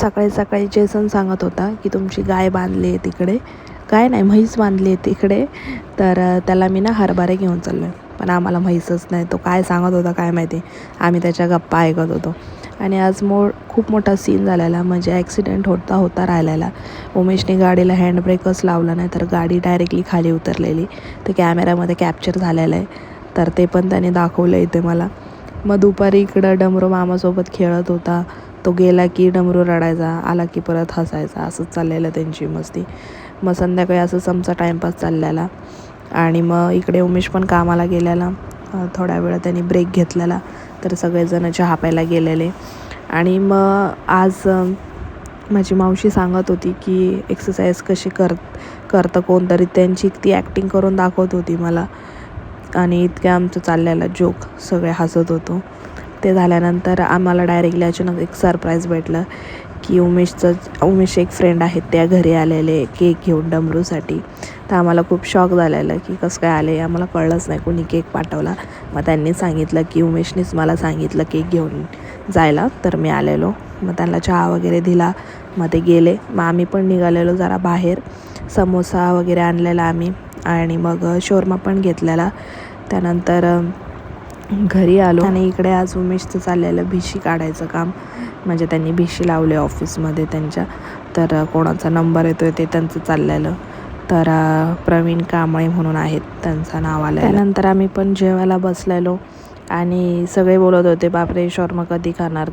सकाळी सकाळी जेसन सांगत होता की तुमची गाय बांधली आहे तिकडे, गाय नाही म्हैस बांधली आहे तिकडे, तर त्याला मी ना हरभरे घेऊन चाललो आहे. पण आम्हाला म्हैसच नाही. तो काय सांगत होता काय माहिती, आम्ही त्याच्या गप्पा ऐकत होतो. आणि आज खूप मोठा सीन झालेला, म्हणजे ॲक्सिडेंट होता राहिलेला. उमेशने गाडीला हँडब्रेकच लावला नाही, तर गाडी डायरेक्टली खाली उतरलेली. ते कॅमेऱ्यामध्ये कॅप्चर झालेलं आहे, तर ते पण त्याने दाखवलं इथे मला. मग दुपारी इकडं डमरू मामासोबत खेळत होता. तो गेला की डमरू रडायचा, आला की परत हसायचा, असंच चाललेलं त्यांची मस्ती. मग संध्याकाळी असंच आमचा टाईमपास चाललेला. आणि मग इकडे उमेश पण कामाला गेलेला. थोड्या वेळ त्यांनी ब्रेक घेतलेला, तर सगळेजण चहा प्यायला गेलेले. आणि मग आज माझी मावशी सांगत होती की एक्सरसाइज कशी करतं कोणतरी, त्यांची ती ॲक्टिंग करून दाखवत होती मला. आणि इतक्या आमचं चाललेलं जोक, सगळे हसत होतो. ते झाल्यानंतर आम्हाला डायरेक्टली अचानक एक सरप्राईज भेटलं की उमेशचे एक फ्रेंड आहेत, त्या घरी आलेले केक घेऊन डमरूसाठी. तर आम्हाला खूप शॉक झालेलं की कसं काय आले, आम्हाला कळलंच नाही कोणी केक पाठवला. मग त्यांनी सांगितलं की उमेशनेच मला सांगितलं केक घेऊन जायला, तर मी आलेलो. मग त्यांना चहा वगैरे दिला, मग ते गेले. मग आम्ही पण निघालेलो जरा बाहेर, समोसा वगैरे आणलेला आम्ही, आणि मग शोरमा पण घेतलेला. त्यानंतर घरी आलो. आणि इकडे आज उमेशचं चाललेलं भिशी काढायचं काम, म्हणजे त्यांनी भिशी लावले ऑफिसमध्ये त्यांच्या, तर कोणाचा नंबर येतो आहे ते त्यांचं चाललेलं. तर प्रवीण कांबळे म्हणून आहेत, त्यांचं नाव आलं. त्यानंतर आम्ही पण जेवायला बसलेलो आणि सगळे बोलत होते बापरे शॉर्मा कधी खाणार,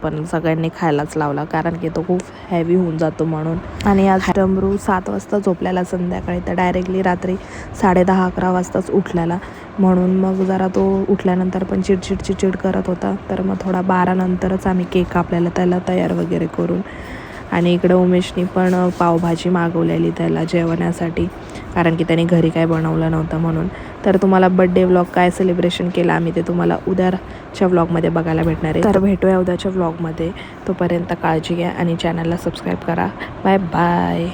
पण सगळ्यांनी खायलाच लावला, कारण की तो खूप हेवी होऊन जातो म्हणून. आणि आज डमरू 7 वाजता झोपलेला संध्याकाळी, तर डायरेक्टली रात्री 10:30-11 वाजताच उठलेला. म्हणून मग जरा तो उठल्यानंतर पण चिडचिड करत होता. तर मग थोडा 12 नंतरच आम्ही केक कापलेला त्याला तयार वगैरे करून. आणि इकडं उमेशनी पण पावभाजी मागवलेली त्याला जेवण्यासाठी, कारण की त्याने घरी काय बनवलं नव्हतं म्हणून. तर तुम्हाला बड्डे व्लॉग काय सेलिब्रेशन केलं आम्ही, ते तुम्हाला उद्याच्या व्लॉगमध्ये बघायला भेटणार आहे. तर भेटूया उद्याच्या व्लॉगमध्ये. तोपर्यंत काळजी घ्या आणि चॅनलला सबस्क्राईब करा. Bye bye.